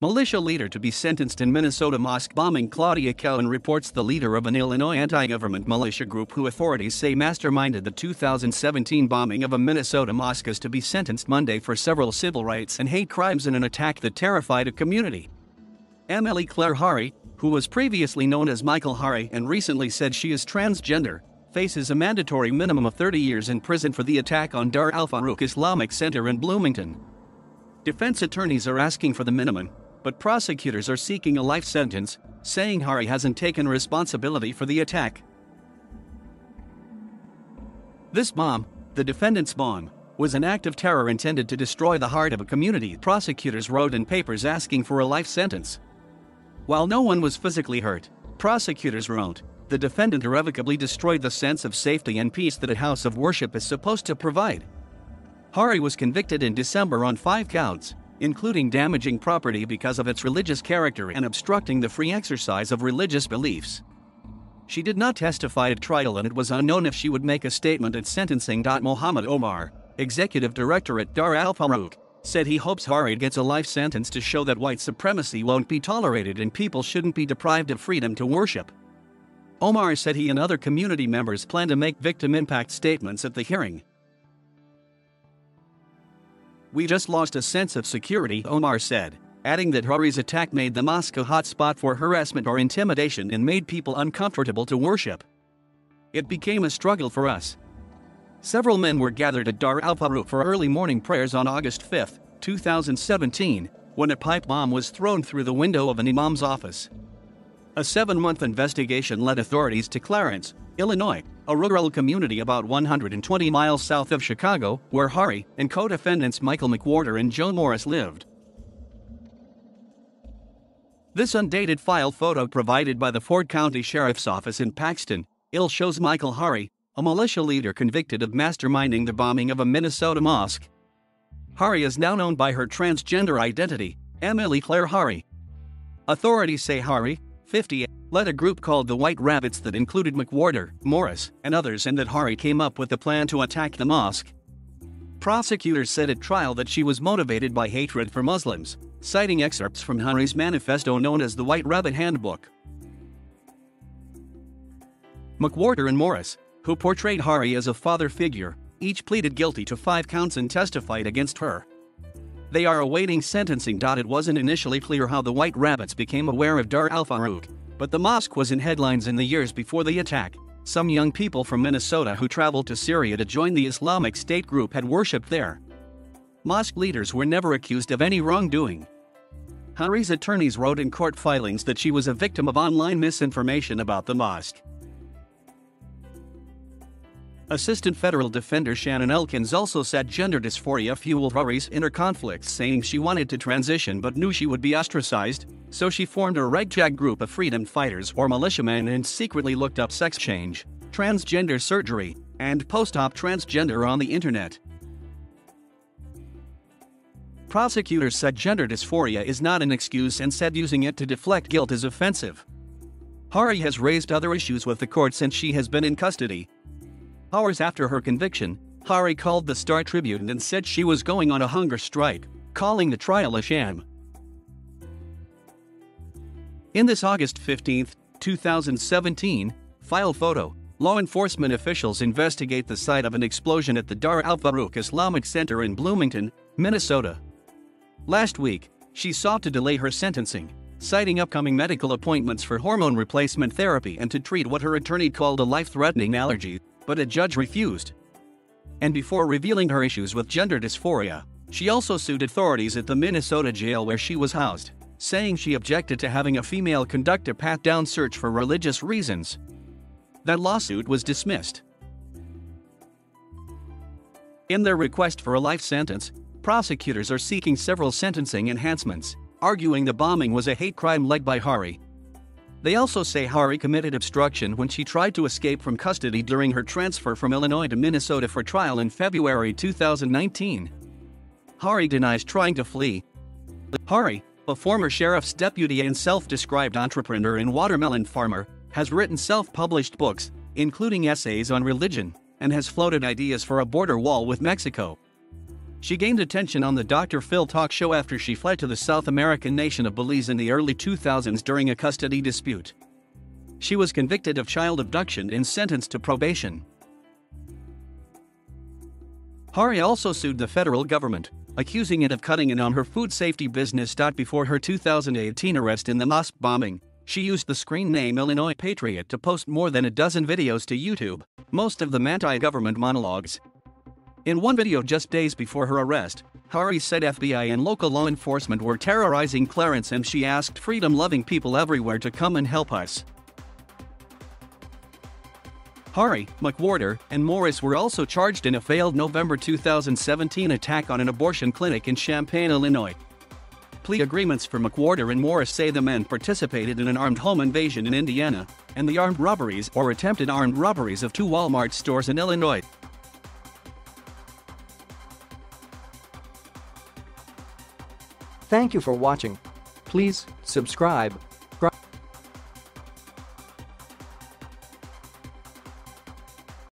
Militia leader to be sentenced in Minnesota mosque bombing. Claudia Cowan reports the leader of an Illinois anti-government militia group who authorities say masterminded the 2017 bombing of a Minnesota mosque is to be sentenced Monday for several civil rights and hate crimes in an attack that terrified a community. Emily Claire Hari, who was previously known as Michael Hari and recently said she is transgender, faces a mandatory minimum of 30 years in prison for the attack on Dar al-Farooq Islamic Center in Bloomington. Defense attorneys are asking for the minimum, but prosecutors are seeking a life sentence, saying Hari hasn't taken responsibility for the attack. This bomb, the defendant's bomb, was an act of terror intended to destroy the heart of a community, prosecutors wrote in papers asking for a life sentence. While no one was physically hurt, prosecutors wrote, the defendant irrevocably destroyed the sense of safety and peace that a house of worship is supposed to provide. Hari was convicted in December on 5 counts, including damaging property because of its religious character and obstructing the free exercise of religious beliefs. She did not testify at trial and it was unknown if she would make a statement at sentencing. Mohammed Omar, executive director at Dar al-Farooq, said he hopes Hari gets a life sentence to show that white supremacy won't be tolerated and people shouldn't be deprived of freedom to worship. Omar said he and other community members plan to make victim impact statements at the hearing. We just lost a sense of security, Omar said, adding that Hari's attack made the mosque a hotspot for harassment or intimidation and made people uncomfortable to worship. It became a struggle for us. Several men were gathered at Dar al-Farooq for early morning prayers on August 5, 2017, when a pipe bomb was thrown through the window of an imam's office. A 7-month investigation led authorities to Clarence, Illinois, a rural community about 120 miles south of Chicago, where Hari and co-defendants Michael McWhorter and Joe Morris lived. This undated file photo provided by the Ford County Sheriff's Office in Paxton, Ill shows Michael Hari, a militia leader convicted of masterminding the bombing of a Minnesota mosque. Hari is now known by her transgender identity, Emily Claire Hari. Authorities say Hari, 50, led a group called the White Rabbits that included McWhorter, Morris, and others, and that Hari came up with the plan to attack the mosque. Prosecutors said at trial that she was motivated by hatred for Muslims, citing excerpts from Hari's manifesto known as the White Rabbit Handbook. McWhorter and Morris, who portrayed Hari as a father figure, each pleaded guilty to 5 counts and testified against her. They are awaiting sentencing. It wasn't initially clear how the White Rabbits became aware of Dar al-Farooq, but the mosque was in headlines in the years before the attack. Some young people from Minnesota who traveled to Syria to join the Islamic State group had worshipped there. Mosque leaders were never accused of any wrongdoing. Hari's attorneys wrote in court filings that she was a victim of online misinformation about the mosque. Assistant Federal Defender Shannon Elkins also said gender dysphoria fueled Hari's inner conflicts, saying she wanted to transition but knew she would be ostracized, so she formed a ragtag group of freedom fighters or militiamen and secretly looked up sex change, transgender surgery, and post-op transgender on the internet. Prosecutors said gender dysphoria is not an excuse and said using it to deflect guilt is offensive. Hari has raised other issues with the court since she has been in custody. Hours after her conviction, Hari called the Star Tribune and said she was going on a hunger strike, calling the trial a sham. In this August 15, 2017, file photo, law enforcement officials investigate the site of an explosion at the Dar al-Farooq Islamic Center in Bloomington, Minnesota. Last week, she sought to delay her sentencing, citing upcoming medical appointments for hormone replacement therapy and to treat what her attorney called a life-threatening allergy, but a judge refused. And before revealing her issues with gender dysphoria, she also sued authorities at the Minnesota jail where she was housed, saying she objected to having a female conduct a pat-down search for religious reasons. That lawsuit was dismissed. In their request for a life sentence, prosecutors are seeking several sentencing enhancements, arguing the bombing was a hate crime led by Hari. They also say Hari committed obstruction when she tried to escape from custody during her transfer from Illinois to Minnesota for trial in February 2019. Hari denies trying to flee. Hari, a former sheriff's deputy and self-described entrepreneur and watermelon farmer, has written self-published books, including essays on religion, and has floated ideas for a border wall with Mexico. She gained attention on the Dr. Phil talk show after she fled to the South American nation of Belize in the early 2000s during a custody dispute. She was convicted of child abduction and sentenced to probation. Hari also sued the federal government, accusing it of cutting in on her food safety business. Before her 2018 arrest in the mosque bombing, she used the screen name Illinois Patriot to post more than a dozen videos to YouTube, most of them anti-government monologues. In one video just days before her arrest, Hari said FBI and local law enforcement were terrorizing Clarence and she asked freedom-loving people everywhere to come and help us. Hari, McWhorter, and Morris were also charged in a failed November 2017 attack on an abortion clinic in Champaign, Illinois. Plea agreements for McWhorter and Morris say the men participated in an armed home invasion in Indiana, and the armed robberies or attempted armed robberies of 2 Walmart stores in Illinois. Thank you for watching. Please subscribe.